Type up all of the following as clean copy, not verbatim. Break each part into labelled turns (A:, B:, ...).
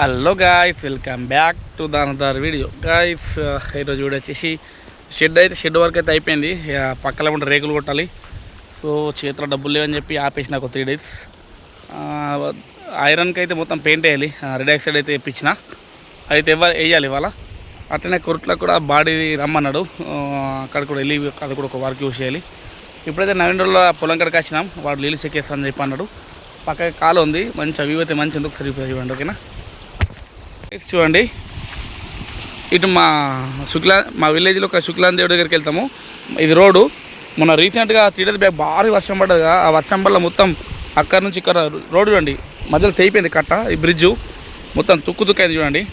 A: Hello guys, welcome back to Danadar video guys. ఈరోజు video వచ్చేసి shed work అయితే అయిపోయింది. పక్కన ఉంటే రేకులు కొట్టాలి. సో చేతిలో డబ్బులు లేవని చెప్పి ఆపేసిన ఒక 3 days. ఐరన్కి అయితే మొత్తం పెయింట్ వేయాలి. రెడ్ ఆక్సైడ్ అయితే ఇప్పించిన, అయితే వేయాలి ఇవాళ. అట్లనే కొరట్లకు కూడా బాడీ రమ్మన్నాడు. అక్కడ కూడా వెళ్ళి అది కూడా ఒక వర్క్ యూస్ చేయాలి. ఇప్పుడైతే 9 రోజుల పొలం కడికి వచ్చినాం. వాడు నీళ్ళు చెక్కేస్తానని చెప్పి అన్నాడు. పక్కకి కాలు ఉంది, మంచి వ్యూ అయితే మంచి ఎందుకు సరిపోయి ఇవ్వండి. ఓకేనా, చూడండి. ఇటు మా విలేజ్లో ఒక శుక్లాన్ దేవుడి దగ్గరికి వెళ్తాము. ఇది రోడ్డు. మొన్న రీసెంట్గా 3 days బ్యాక్ భారీ వర్షం పడ్డది. ఆ వర్షం వల్ల మొత్తం అక్కడి నుంచి ఇక్కడ రోడ్డు చూడండి, మధ్యలో తెగిపోయింది కట్ట. ఈ బ్రిడ్జు మొత్తం తుక్కు అయింది చూడండి.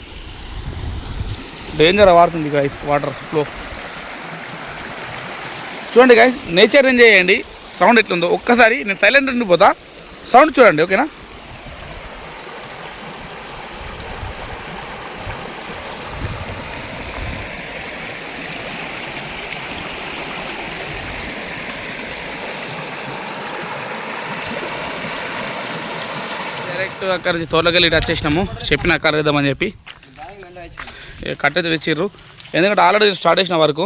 A: డేంజర్ వాడుతుంది గైస్ వాటర్ ఫ్లో. చూడండి గైస్, నేచర్ ఎంజాయ్ చేయండి. సౌండ్ ఎట్లుందో ఒక్కసారి నేను సైలెంట్ ఉండిపోతా, సౌండ్ చూడండి. ఓకేనా, డైరెక్ట్ అక్కడ నుంచి తోటకెళ్ళి ఇటు వచ్చేసినాము. చెప్పిన అక్కడ వేద్దామని చెప్పి కట్టెతే తెచ్చిర్రు. ఎందుకంటే ఆల్రెడీ స్టార్ట్ చేసిన వరకు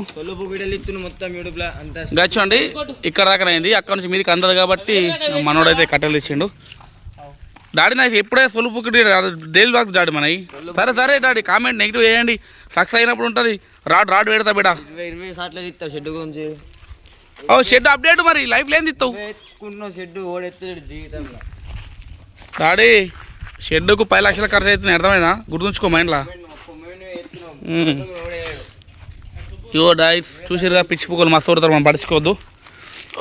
A: గచ్చండి ఇక్కడ దాకా అయింది. అక్కడ నుంచి మీదికి అందదు కాబట్టి మనోడైతే కట్టెలు తెచ్చిండు. డాడీ నాకు ఎప్పుడే సొలుపుకి డైలీ వాక్ డాడీ మనవి. సరే డాడీ, కామెంట్ నెగిటివ్ వేయండి. సక్సెస్ అయినప్పుడు ఉంటుంది. రాడ్ పెడతా బిడ్డ. షెడ్ అప్డేట్ మరి లైఫ్ లేని ఇస్తావు డాడీ. షెడ్కు 10 లక్షల ఖర్చు అవుతుంది, అర్థమైనా? గుర్తుంచుకో మైండ్లా. ఇవో డాయిస్ చూసిరుగా, పిచ్చి పువ్వులు మస్తు కొడతారు, మనం పడుచుకోవద్దు.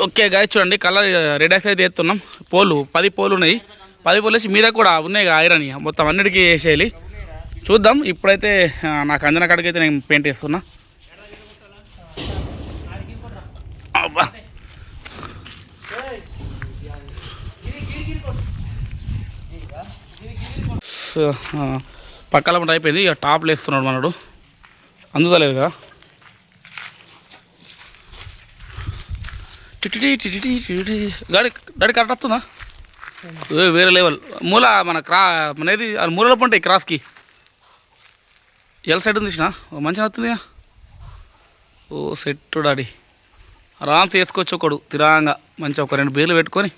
A: ఓకే గాయ, చూడండి కలర్ రెడ్ ఆక్సైడ్ అయితే వేస్తున్నాం. 10 పోలు ఉన్నాయి. 10 పోలు వేసి మీద కూడా ఉన్నాయి ఐరన్, మొత్తం అన్నిటికీ వేసేయాలి. చూద్దాం. ఇప్పుడైతే నాకు అంజన కాడికి అయితే నేను పెయింట్ వేస్తున్నా. అబ్బా, పక్కల పంట అయిపోయింది. ఇక టాప్లు వేస్తున్నాడు మనడు, అందుతలేదు కదా. డాడీ కరెక్ట్ వస్తుందా? వేరే లెవెల్. మన మనది మూలలో పంట క్రాస్కి ఎల్ సైడ్ ఉంది చూసినా, మంచిగా వస్తుందిగా. ఓ సెట్ డాడీ, ఆరామ్స్ వేసుకోవచ్చు. ఒకడు తిరాంగా మంచిగా ఒక 2 బీర్లు పెట్టుకొని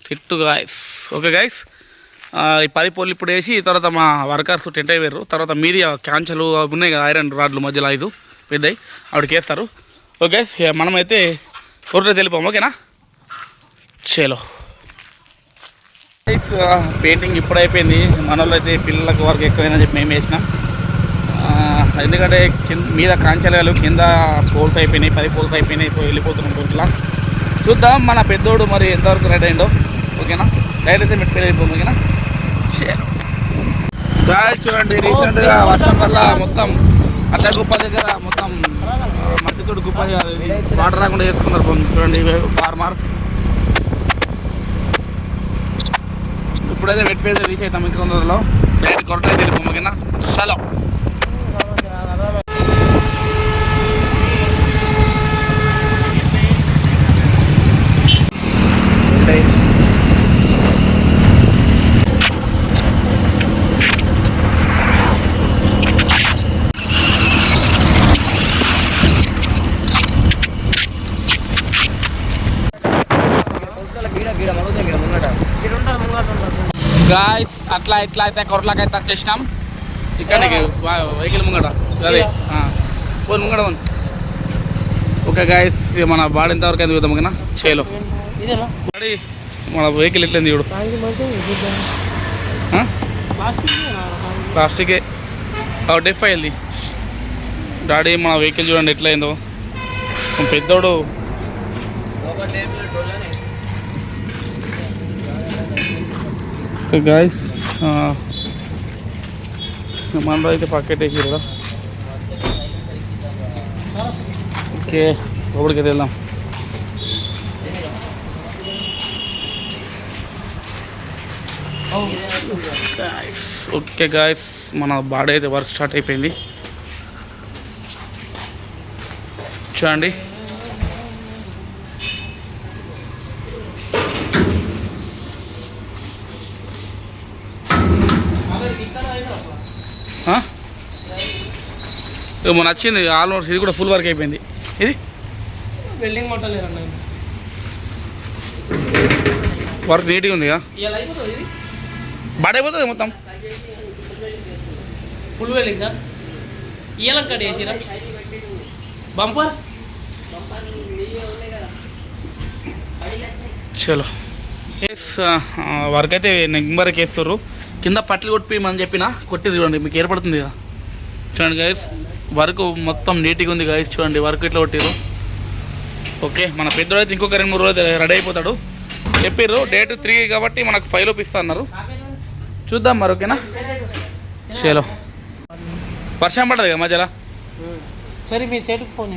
A: సెట్ గాయస్. ఓకే గాయస్, ఈ 10 పోలు ఇప్పుడు వేసి తర్వాత మా వర్కర్స్ టెంట్ అయిపోయారు. తర్వాత మీది క్యాన్చలు ఉన్నాయి కదా, ఐరన్ రాడ్లు మధ్యలో 5 పెద్దవి ఆవిడకి వేస్తారు. ఓకే, మనమైతే త్వరలో వెళ్ళిపోము. ఓకేనా, చేలో గైస్. పెయింటింగ్ ఇప్పుడు అయిపోయింది. మన వాళ్ళు అయితే పిల్లలకు వర్క్ ఎక్కువైనా చెప్పి మేము వేసినాం. ఎందుకంటే మీద కాంచలు కింద పోల్స్ అయిపోయినాయి, 10 పోల్స్ అయిపోయినాయి. ఇప్పుడు వెళ్ళిపోతున్నాం రోజులా. చూద్దాం మన పెద్దోడు మరి ఎంతవరకు రెడీ అయిందో. ఓకేనా, డైరెక్ట్ అయితే మెట్టుకెళ్ళి వెళ్ళిపోము. ఓకేనా, చూడండి. రీసెంట్గా వర్షం వల్ల మొత్తం అట్లా గుప్ప దగ్గర మొత్తం మట్టితోటి గుప్ప వాటర్ రాకుండా చేసుకున్నారు. చూడండి ఫార్మర్. ఇప్పుడైతే వెట్పేది రీచ్ అవుతాం. ఇంక తొందరలో డైరెక్ట్ కొరట అయితే వెళ్ళిపోము. ఓకేనా, చలో. గాయస్, అట్లా ఇట్లా అయితే కొరట్లకైతే వచ్చేసినాం. ఇక్కడ వెహికల్ ముంగట అదే పోను ముంగట ఉంది. ఓకే గాయస్, మన బాడీ ఎంతవరకు అయితే చూద్దాం. ఓకేనా, చేలో బాడీ మన వెహికల్ ఎట్లయింది చూడు. ప్లాస్టికే డెఫ్ అయింది డాడీ. మన వెహికల్ చూడండి ఎట్లయిందో. పెద్దోడు ఓకే గాయస్, మనలో అయితే పక్కెట్టేసి కదా. ఓకే, లోపలికి వెళ్దాం. ఓకే గాయస్, మన బాడీ అయితే వర్క్ స్టార్ట్ అయిపోయింది. చూడండి మొన్న వచ్చింది ఆల్మోస్ట్, ఇది కూడా ఫుల్ వర్క్ అయిపోయింది. ఇది
B: వెల్డింగ్ మొట్టలేదన్న,
A: వర్క్ నీట్గా ఉంది. బాడీ అయిపోతుంది మొత్తం
B: ఫుల్ వెల్డింగ్ సార్. ఇయ్యాల కట్ చేసిరా బంపర్.
A: చలో వర్క్ అయితే నెంబర్కి వేస్తారు. కింద పట్లు కొట్టిమని చెప్పిన కొట్టి చూడండి, మీకు ఏర్పడుతుంది కదా. చూడండి గైస్, వర్క్ మొత్తం నీట్గా ఉంది గైస్. చూడండి వర్క్ ఇట్లా కొట్టిరు. ఓకే, మన పెద్దోడు అయితే ఇంకొక 2-3 రోజులు రెడీ అయిపోతాడు. చెప్పిర్రు డేట్ 3 కాబట్టి మనకు 5 లోపు ఇస్తా అన్నారు. చూద్దాం మరి. ఓకేనా, చలో. వర్షం పడదు కదా మధ్యలో.
B: సరే మీ సేటుకు ఫోన్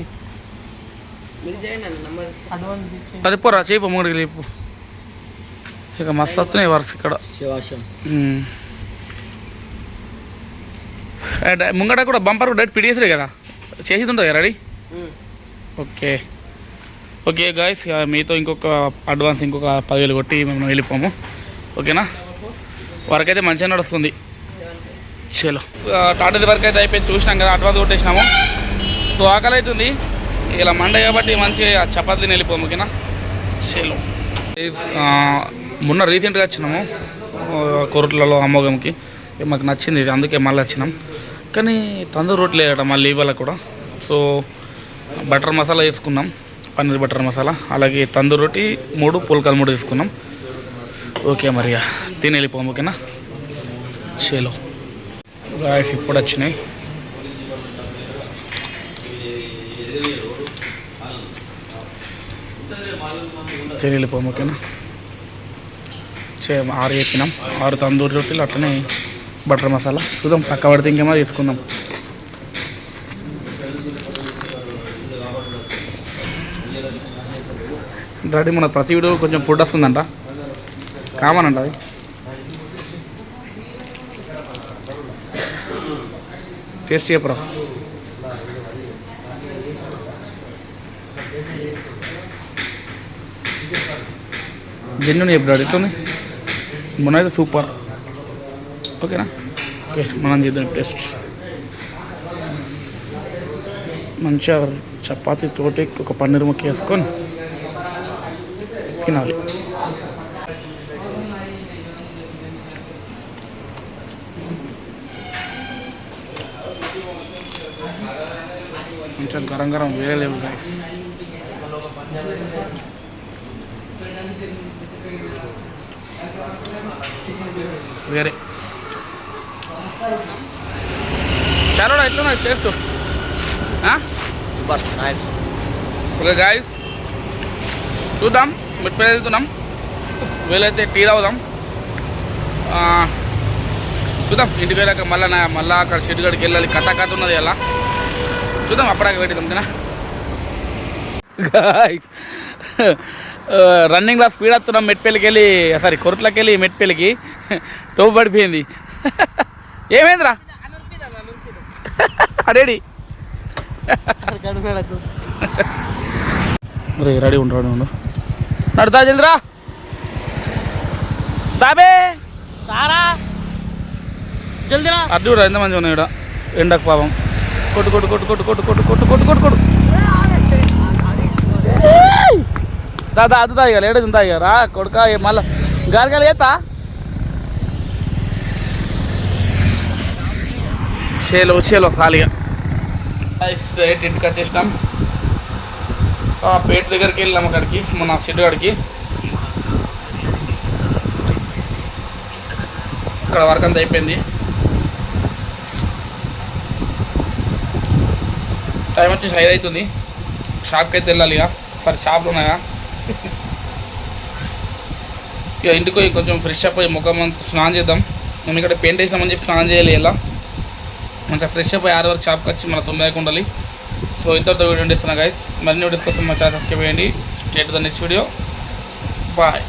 A: అది పోరా చేయిపో, 3 లేపు. ఇక మస్తు వస్తున్నాయి వర్క్స్ ఇక్కడ. ముంగట కూడా బంపర్ డైరెక్ట్ పిడిచేసారు కదా, చేసేది ఉంటుంది కదా రెడీ. ఓకే ఓకే గాయస్, మీతో ఇంకొక అడ్వాన్స్ ఇంకొక 10,000 కొట్టి మేము వెళ్ళిపోము. ఓకేనా, వర్క్ అయితే మంచిగా నడుస్తుంది. చలో, టాటాది వర్క్ అయితే అయిపోయింది, చూసినాం కదా, అడ్వాన్స్ కొట్టేసినాము. సో ఆకలి అవుతుంది ఇలా మండే కాబట్టి మంచి చపాతీ తిని వెళ్ళిపోము. ఓకేనా, చలో. మొన్న రీసెంట్గా వచ్చినాము కొరట్లలో అమ్మోగంకి, మాకు నచ్చింది, అందుకే మళ్ళీ వచ్చినాం. కానీ తందూరు రొట్టెలు వేయట మళ్ళీ ఇవాళ కూడా. సో బటర్ మసాలా వేసుకున్నాం, పన్నీర్ బటర్ మసాలా, అలాగే తందూరు రొట్టి 3, పుల్కాలు 3 తీసుకున్నాం. ఓకే మరి తిని వెళ్ళిపోం. ఓకేనా, చలో గాయస్, ఇప్పుడు వచ్చినాయి. తిని వెళ్ళిపోం. ఓకేనా, 6 చెప్పినాం, 6 తందూరి రొట్టెలు, అట్లనే బటర్ మసాలా. చూద్దాం పక్క పడితే ఇంకేమో తీసుకుందాం. డాడీ మన ప్రతి వీడియో కొంచెం ఫుడ్ వస్తుందంట, కామన్ అంట అది. టేస్ట్ చెప్పరా. జెన్యున్ చెప్పు డాడీ, ఇట్లా మొన్న అయితే సూపర్. ఓకేనా, ఓకే మనం చేద్దాం టేస్ట్. మంచిగా చపాతీతోటి ఒక పన్నీర్ ముక్క వేసుకొని తినాలి. కొంచెం గరం గరం వేరే లేవు గైస్. వేరే చాలా ఎట్లా taste super nice. Okay guys, చూద్దాం, మిట్పల్లి వెళ్తున్నాం, వీలైతే టీ తాగుదాం. చూద్దాం ఇంటికి వెళ్ళాక మళ్ళీ అక్కడ షెడ్గడికి వెళ్ళాలి, కథ ఉన్నది అలా. చూద్దాం అప్పటిదాకా పెట్టిద్దాం. ఓకేనా గాయస్, రన్నింగ్లో స్పీడ్ వస్తున్నాం మెట్పల్లికి వెళ్ళి, సారీ కొరట్లకి వెళ్ళి మెట్పల్లికి. టోపు పడిపోయింది. ఏమైందిరా అడేడి రెడీ ఉంటాడు నడుతా జల్దిరా దాబే
B: తారా జల్దిరా.
A: అడ్డు కూడా ఎంత మంచిగా ఉన్నాయి ఇక్కడ ఎండకు పాపం. కొట్టు కొట్టు కొట్టు కొట్టు కొట్టు కొట్టు కొట్టు కొట్టు కొట్టు కొట్టు దాదా అది తాగా లేడీస్ తాగా రా కొడుక మళ్ళీ గాలిగాలి ఏతా. చేలో చేలో సాలిగా డైరెక్ట్ ఇంటికి వచ్చేసినాం. పేట దగ్గరికి వెళ్ళాం, అక్కడికి మన షెడ్ కాడికి. ఇక్కడ వర్క్ అంతా అయిపోయింది. టైం వచ్చి 5 అవుతుంది. షాప్కి అయితే వెళ్ళాలి ఇక. సరే షాప్లో ఉన్నాయా ఇక ఇంటికి కొంచెం ఫ్రెష్ అప్ అయ్యి ముఖం స్నానం చేద్దాం. ఎందుకంటే పెయింట్ వేసినామని చెప్పి స్నానం చేయాలి. ఇలా మంచిగా ఫ్రెష్ అప్ అయ్యి 6 వరకు షాప్కి వచ్చి మన 9 ఉండాలి. సో ఇంతతో వీడియో చేస్తున్నా గైస్. మరిన్ని వీడియోస్ కోసం మా ఛానల్ సబ్స్క్రైబ్ చేయండి. State the next video. Bye.